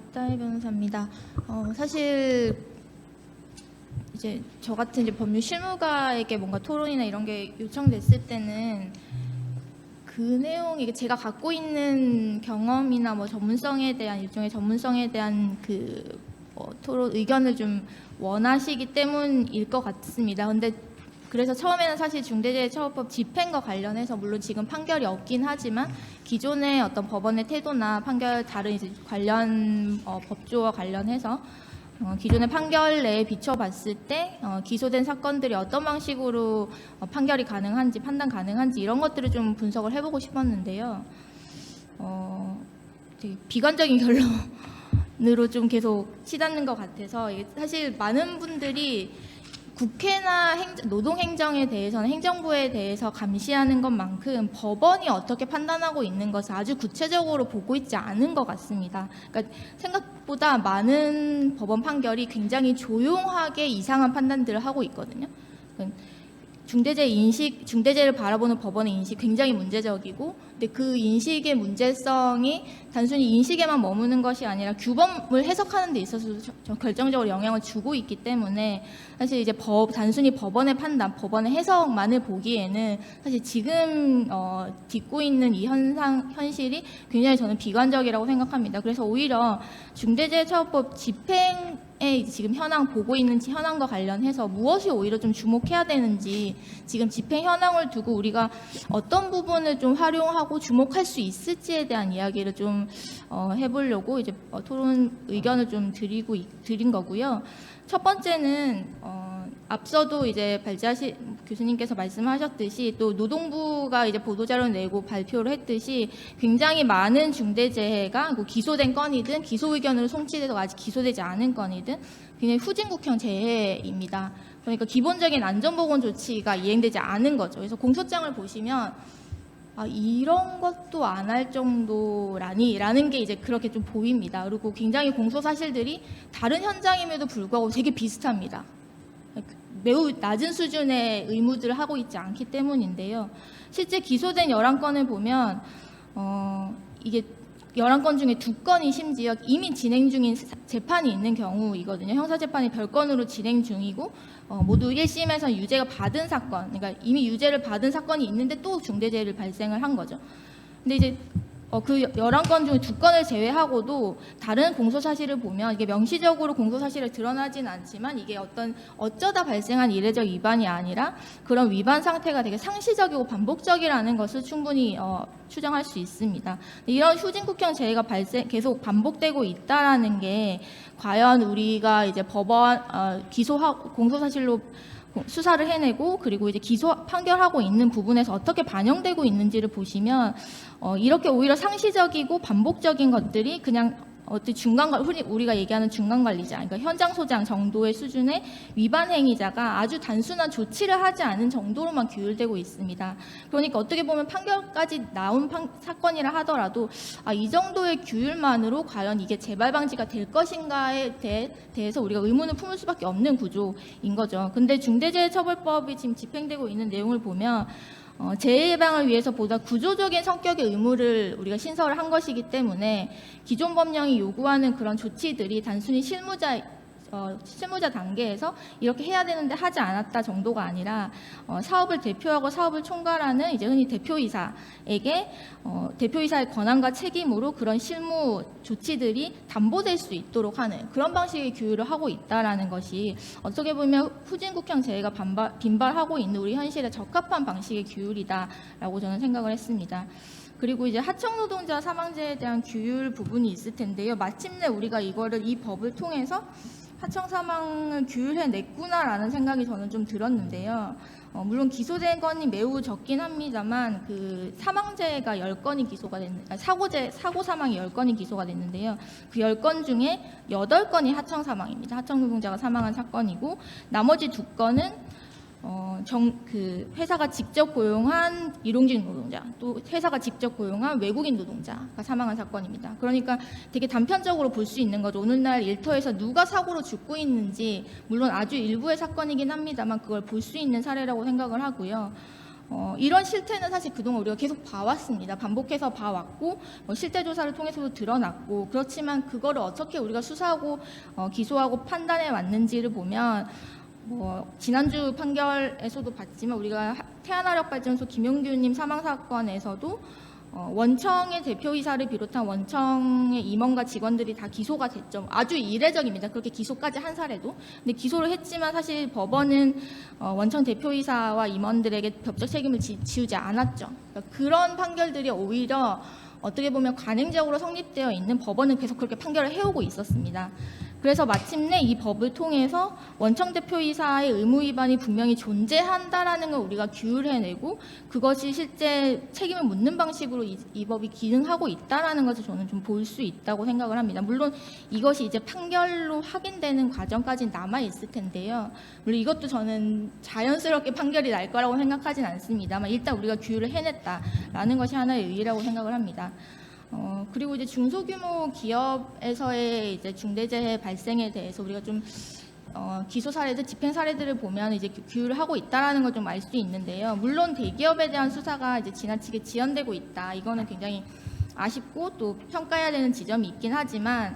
박다혜 변호사입니다. 사실 이제 저 같은 이제 법률 실무가에게 뭔가 토론이나 이런 게 요청됐을 때는 그 내용, 이게 제가 갖고 있는 경험이나 뭐 전문성에 대한, 일종의 전문성에 대한 토론 의견을 좀 원하시기 때문일 것 같습니다. 근데 그래서 처음에는 사실 중대재해처벌법 집행과 관련해서 물론 지금 판결이 없긴 하지만 기존의 어떤 법원의 태도나 판결 다른 이제 관련 법조와 관련해서 기존의 판결 내에 비춰봤을 때 기소된 사건들이 어떤 방식으로 판결이 가능한지, 판단 가능한지 이런 것들을 좀 분석을 해보고 싶었는데요. 되게 비관적인 결론으로 좀 계속 치닫는 것 같아서, 이게 사실 많은 분들이 국회나 노동행정에 대해서는 행정부에 대해서 감시하는 것만큼 법원이 어떻게 판단하고 있는 것을 아주 구체적으로 보고 있지 않은 것 같습니다. 그러니까 생각보다 많은 법원 판결이 굉장히 조용하게 이상한 판단들을 하고 있거든요. 중대재해를 바라보는 법원의 인식 굉장히 문제적이고, 근데 그 인식의 문제성이 단순히 인식에만 머무는 것이 아니라 규범을 해석하는 데 있어서 결정적으로 영향을 주고 있기 때문에 사실 이제 단순히 법원의 판단, 법원의 해석만을 보기에는 사실 지금 딛고 있는 이 현실이 굉장히 저는 비관적이라고 생각합니다. 그래서 오히려 중대재해처벌법 집행에 지금 현황 보고 있는 현황과 관련해서 무엇이 오히려 좀 주목해야 되는지, 지금 집행 현황을 두고 우리가 어떤 부분을 좀 활용하고 주목할 수 있을지에 대한 이야기를 좀 해보려고 이제 토론 의견을 좀 드린 거고요. 첫 번째는 앞서도 이제 교수님께서 말씀하셨듯이 또 노동부가 이제 보도자료를 내고 발표를 했듯이 굉장히 많은 중대재해가 기소된 건이든 기소 의견으로 송치돼서 아직 기소되지 않은 건이든 굉장히 후진국형 재해입니다. 그러니까 기본적인 안전보건 조치가 이행되지 않은 거죠. 그래서 공소장을 보시면 이런 것도 안 할 정도라니 라는 게 이제 그렇게 좀 보입니다. 그리고 굉장히 공소 사실들이 다른 현장임에도 불구하고 되게 비슷합니다. 매우 낮은 수준의 의무들을 하고 있지 않기 때문인데요. 실제 기소된 11건을 보면 이게 11건 중에 2건이 심지어 이미 진행 중인 재판이 있는 경우이거든요. 형사재판이 별건으로 진행 중이고 모두 1심에서 유죄가 받은 사건, 그러니까 이미 유죄를 받은 사건이 있는데 또 중대재해를 발생을 한 거죠. 근데 이제 그 11건 중에 2건을 제외하고도 다른 공소사실을 보면 이게 명시적으로 공소사실에 드러나지는 않지만 이게 어쩌다 발생한 이례적 위반이 아니라 그런 위반 상태가 되게 상시적이고 반복적이라는 것을 충분히 추정할 수 있습니다. 이런 후진국형 재해가 계속 반복되고 있다라는 게 과연 우리가 이제 법원 기소하고 공소사실로 수사를 해내고 그리고 이제 판결하고 있는 부분에서 어떻게 반영되고 있는지를 보시면 이렇게 오히려 상시적이고 반복적인 것들이 그냥 흔히 우리가 얘기하는 중간관리자, 그러니까 현장 소장 정도의 수준의 위반 행위자가 아주 단순한 조치를 하지 않은 정도로만 규율되고 있습니다. 그러니까 어떻게 보면 판결까지 나온 사건이라 하더라도 이 정도의 규율만으로 과연 이게 재발 방지가 될 것인가에 대해서 우리가 의문을 품을 수밖에 없는 구조인 거죠. 근데 중대재해처벌법이 지금 집행되고 있는 내용을 보면 재해 예방을 위해서 보다 구조적인 성격의 의무를 우리가 신설을 한 것이기 때문에 기존 법령이 요구하는 그런 조치들이 단순히 실무자 단계에서 이렇게 해야 되는데 하지 않았다 정도가 아니라 사업을 대표하고 사업을 총괄하는 이제 흔히 대표이사에게 대표이사의 권한과 책임으로 그런 실무 조치들이 담보될 수 있도록 하는 그런 방식의 규율을 하고 있다라는 것이 어떻게 보면 후진국형 재해가 빈발하고 있는 우리 현실에 적합한 방식의 규율이다라고 저는 생각을 했습니다. 그리고 이제 하청노동자 사망재해에 대한 규율 부분이 있을 텐데요. 마침내 우리가 이 법을 통해서 하청 사망을 규율해냈구나라는 생각이 저는 좀 들었는데요. 물론 기소된 건이 매우 적긴 합니다만 그 사망재해가 10건이 기소가 됐는데 사고 사망이 10건이 기소가 됐는데요. 그 10건 중에 8건이 하청 사망입니다. 하청 노동자가 사망한 사건이고 나머지 2건은 회사가 직접 고용한 일용직 노동자, 또 회사가 직접 고용한 외국인 노동자가 사망한 사건입니다. 그러니까 되게 단편적으로 볼 수 있는 거죠. 오늘날 일터에서 누가 사고로 죽고 있는지 물론 아주 일부의 사건이긴 합니다만 그걸 볼 수 있는 사례라고 생각을 하고요. 이런 실태는 사실 그동안 우리가 계속 봐왔습니다. 반복해서 봐왔고 실태 조사를 통해서도 드러났고, 그렇지만 그거를 어떻게 우리가 수사하고 기소하고 판단해 왔는지를 보면 지난주 판결에서도 봤지만 우리가 태안화력발전소 김용규님 사망 사건에서도 원청의 대표이사를 비롯한 원청의 임원과 직원들이 다 기소가 됐죠. 아주 이례적입니다. 그렇게 기소까지 한 사례도. 근데 기소를 했지만 사실 법원은 원청 대표이사와 임원들에게 법적 책임을 지우지 않았죠. 그러니까 그런 판결들이 오히려 어떻게 보면 관행적으로 성립되어 있는 법원은 계속 그렇게 판결을 해오고 있었습니다. 그래서 마침내 이 법을 통해서 원청 대표이사의 의무 위반이 분명히 존재한다라는 걸 우리가 규율해내고, 그것이 실제 책임을 묻는 방식으로 이 법이 기능하고 있다라는 것을 저는 좀 볼 수 있다고 생각을 합니다. 물론 이것이 이제 판결로 확인되는 과정까지는 남아 있을 텐데요. 물론 이것도 저는 자연스럽게 판결이 날 거라고 생각하진 않습니다만, 일단 우리가 규율을 해냈다라는 것이 하나의 의의라고 생각을 합니다. 그리고 이제 중소규모 기업에서의 이제 중대재해 발생에 대해서 우리가 좀 기소 사례들, 집행 사례들을 보면 이제 규율을 하고 있다라는 걸 좀 알 수 있는데요. 물론 대기업에 대한 수사가 이제 지나치게 지연되고 있다. 이거는 굉장히 아쉽고 또 평가해야 되는 지점이 있긴 하지만,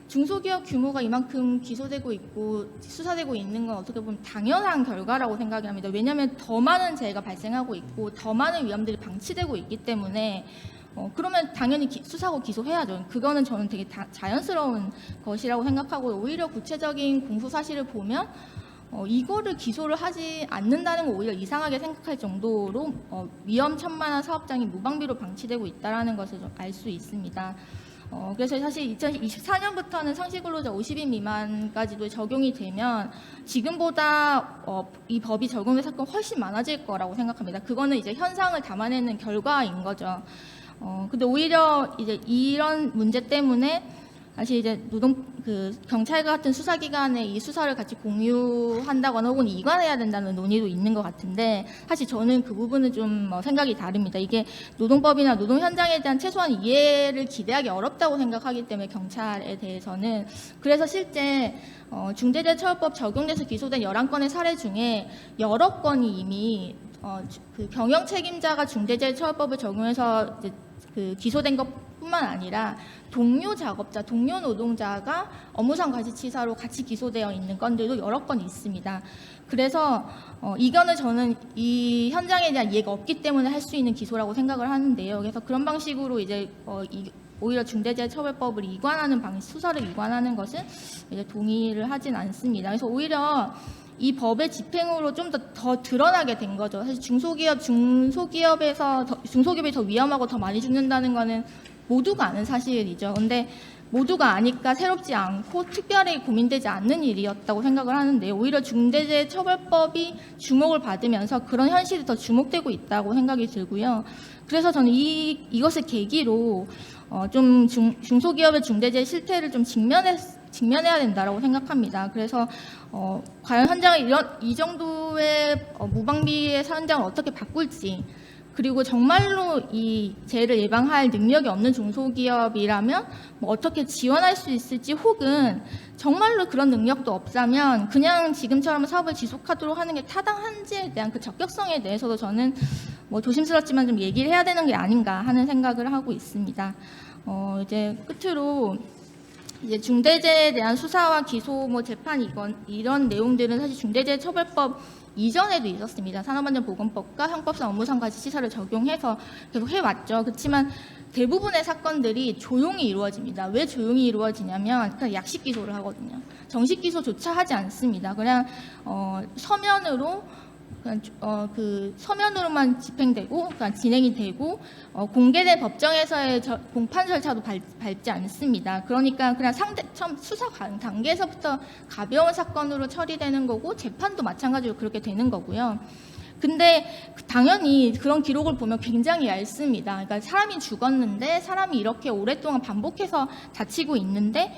중소기업 규모가 이만큼 기소되고 있고 수사되고 있는 건 어떻게 보면 당연한 결과라고 생각이 합니다. 왜냐하면 더 많은 재해가 발생하고 있고 더 많은 위험들이 방치되고 있기 때문에 그러면 당연히 수사하고 기소해야죠. 그거는 저는 되게 자연스러운 것이라고 생각하고, 오히려 구체적인 공소 사실을 보면 이거를 기소를 하지 않는다는 거 오히려 이상하게 생각할 정도로 위험천만한 사업장이 무방비로 방치되고 있다는 것을 알 수 있습니다. 그래서 사실 2024년부터는 상시근로자 50인 미만까지도 적용이 되면 지금보다 이 법이 적용된 사건이 훨씬 많아질 거라고 생각합니다. 그거는 이제 현상을 담아내는 결과인 거죠. 근데 오히려 이제 이런 문제 때문에 사실 이제 경찰 같은 수사기관에 이 수사를 같이 공유한다거나 혹은 이관해야 된다는 논의도 있는 것 같은데, 사실 저는 그 부분은 좀 생각이 다릅니다. 이게 노동법이나 노동 현장에 대한 최소한 이해를 기대하기 어렵다고 생각하기 때문에 경찰에 대해서는. 그래서 실제 중대재해처벌법 적용돼서 기소된 11건의 사례 중에 여러 건이 이미 그 경영 책임자가 중대재해처벌법을 적용해서 이제 기소된 것뿐만 아니라 동료 작업자, 동료 노동자가 업무상 과실치사로 같이 기소되어 있는 건들도 여러 건 있습니다. 그래서 이거는 저는 이 현장에 대한 이해가 없기 때문에 할 수 있는 기소라고 생각을 하는데요. 그래서 그런 방식으로 이제 오히려 중대재해처벌법을 이관하는 방식, 수사를 이관하는 것은 이제 동의를 하진 않습니다. 그래서 오히려 이 법의 집행으로 좀 더 드러나게 된 거죠. 사실 중소기업이 더 위험하고 더 많이 죽는다는 거는 모두가 아는 사실이죠. 근데 모두가 아니까 새롭지 않고 특별히 고민되지 않는 일이었다고 생각을 하는데, 오히려 중대재해처벌법이 주목을 받으면서 그런 현실이 더 주목되고 있다고 생각이 들고요. 그래서 저는 이것을 계기로 좀 중소기업의 중대재해 실태를 좀 직면해야 된다고 생각합니다. 그래서 과연 현장을 이 정도의 무방비의 현장을 어떻게 바꿀지, 그리고 정말로 이 재해를 예방할 능력이 없는 중소기업이라면 어떻게 지원할 수 있을지, 혹은 정말로 그런 능력도 없다면 그냥 지금처럼 사업을 지속하도록 하는 게 타당한지에 대한 그 적격성에 대해서도 저는 조심스럽지만 좀 얘기를 해야 되는 게 아닌가 하는 생각을 하고 있습니다. 이제 끝으로 이제 중대재해에 대한 수사와 기소, 재판 이런 내용들은 사실 중대재해처벌법 이전에도 있었습니다. 산업안전보건법과 형법상 업무상 과실치사를 적용해서 계속 해왔죠. 그렇지만 대부분의 사건들이 조용히 이루어집니다. 왜 조용히 이루어지냐면 그냥 약식 기소를 하거든요. 정식 기소조차 하지 않습니다. 그냥 서면으로 서면으로만 집행되고, 진행이 되고, 공개된 법정에서의 공판 절차도 밟지 않습니다. 그러니까 그냥 처음 수사 단계에서부터 가벼운 사건으로 처리되는 거고, 재판도 마찬가지로 그렇게 되는 거고요. 근데 당연히 그런 기록을 보면 굉장히 얇습니다. 그러니까 사람이 죽었는데 사람이 이렇게 오랫동안 반복해서 다치고 있는데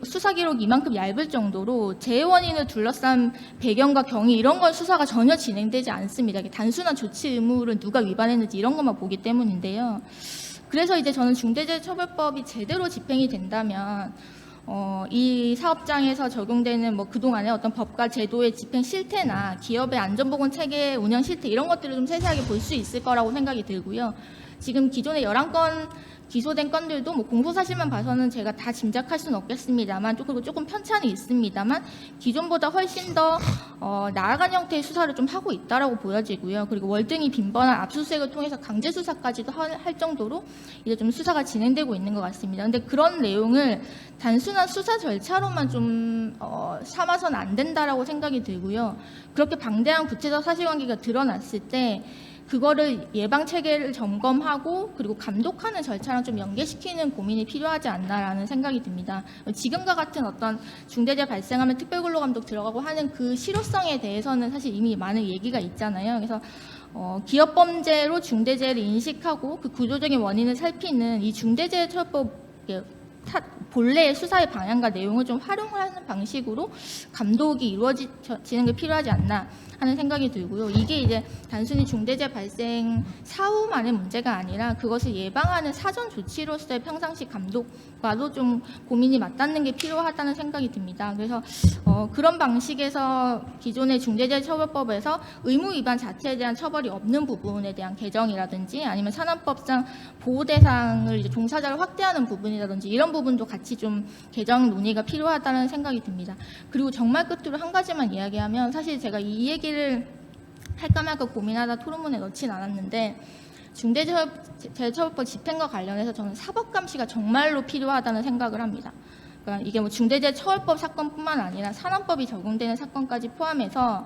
수사 기록이 이만큼 얇을 정도로 재해 원인을 둘러싼 배경과 경위 이런 건 수사가 전혀 진행되지 않습니다. 단순한 조치 의무를 누가 위반했는지 이런 것만 보기 때문인데요. 그래서 이제 저는 중대재해처벌법이 제대로 집행이 된다면 이 사업장에서 적용되는 뭐 그동안의 어떤 법과 제도의 집행 실태나 기업의 안전보건 체계 운영 실태 이런 것들을 좀 세세하게 볼 수 있을 거라고 생각이 들고요. 지금 기존에 11건 기소된 건들도 뭐 공소사실만 봐서는 제가 다 짐작할 수는 없겠습니다만 조금 편차는 있습니다만 기존보다 훨씬 더 나아간 형태의 수사를 좀 하고 있다라고 보여지고요. 그리고 월등히 빈번한 압수수색을 통해서 강제 수사까지도 할 정도로 이제 좀 수사가 진행되고 있는 것 같습니다. 근데 그런 내용을 단순한 수사 절차로만 좀 삼아서는 안 된다라고 생각이 들고요. 그렇게 방대한 구체적 사실관계가 드러났을 때 그거를 예방 체계를 점검하고 그리고 감독하는 절차랑 좀 연계시키는 고민이 필요하지 않나라는 생각이 듭니다. 지금과 같은 어떤 중대재해 발생하면 특별근로감독 들어가고 하는 그 실효성에 대해서는 사실 이미 많은 얘기가 있잖아요. 그래서 기업 범죄로 중대재해를 인식하고 그 구조적인 원인을 살피는 이 중대재해처벌법 본래의 수사의 방향과 내용을 좀 활용하는 방식으로 감독이 이루어지는 게 필요하지 않나 하는 생각이 들고요. 이게 이제 단순히 중대재해 발생 사후만의 문제가 아니라 그것을 예방하는 사전 조치로서의 평상시 감독과도 좀 고민이 맞닿는 게 필요하다는 생각이 듭니다. 그래서 그런 방식에서 기존의 중대재해처벌법에서 의무 위반 자체에 대한 처벌이 없는 부분에 대한 개정이라든지 아니면 산업법상 보호 대상을 이제 종사자를 확대하는 부분이라든지 이런 부분도 같이 좀 개정 논의가 필요하다는 생각이 듭니다. 그리고 정말 끝으로 한 가지만 이야기하면 사실 제가 이 얘기를 할까 말까 고민하다 토론문에 넣진 않았는데 중대재해처벌법 집행과 관련해서 저는 사법감시가 정말로 필요하다는 생각을 합니다. 그러니까 이게 뭐 중대재해처벌법 사건뿐만 아니라 산업법이 적용되는 사건까지 포함해서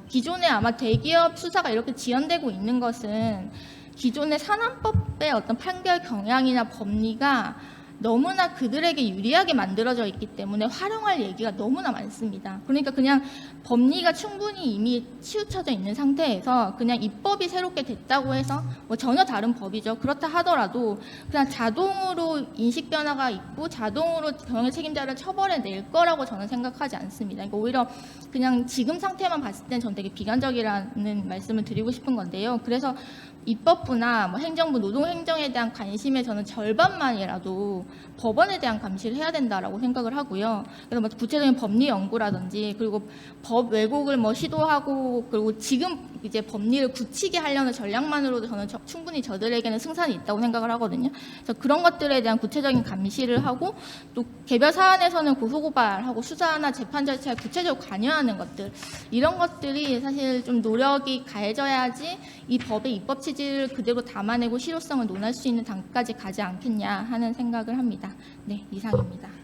기존에 아마 대기업 수사가 이렇게 지연되고 있는 것은 기존의 산업법의 어떤 판결 경향이나 법리가 너무나 그들에게 유리하게 만들어져 있기 때문에 활용할 얘기가 너무나 많습니다. 그러니까 그냥 법리가 충분히 이미 치우쳐져 있는 상태에서 그냥 입법이 새롭게 됐다고 해서 뭐 전혀 다른 법이죠. 그렇다 하더라도 그냥 자동으로 인식 변화가 있고 자동으로 경영 책임자를 처벌해낼 거라고 저는 생각하지 않습니다. 그러니까 오히려 그냥 지금 상태만 봤을 땐 전 되게 비관적이라는 말씀을 드리고 싶은 건데요. 그래서 입법부나 뭐 행정부, 노동행정에 대한 관심의 저는 절반만이라도 법원에 대한 감시를 해야 된다라고 생각을 하고요. 그래서 뭐 구체적인 법리 연구라든지 그리고 법 왜곡을 뭐 시도하고 그리고 지금 이제 법리를 굳히게 하려는 전략만으로도 저는 충분히 저들에게는 승산이 있다고 생각을 하거든요. 그래서 그런 것들에 대한 구체적인 감시를 하고 또 개별 사안에서는 고소고발하고 수사나 재판 절차에 구체적으로 관여하는 것들 이런 것들이 사실 좀 노력이 가해져야지 이 법의 입법 취지를 그대로 담아내고 실효성을 논할 수 있는 단계까지 가지 않겠냐 하는 생각을 합니다. 네, 이상입니다.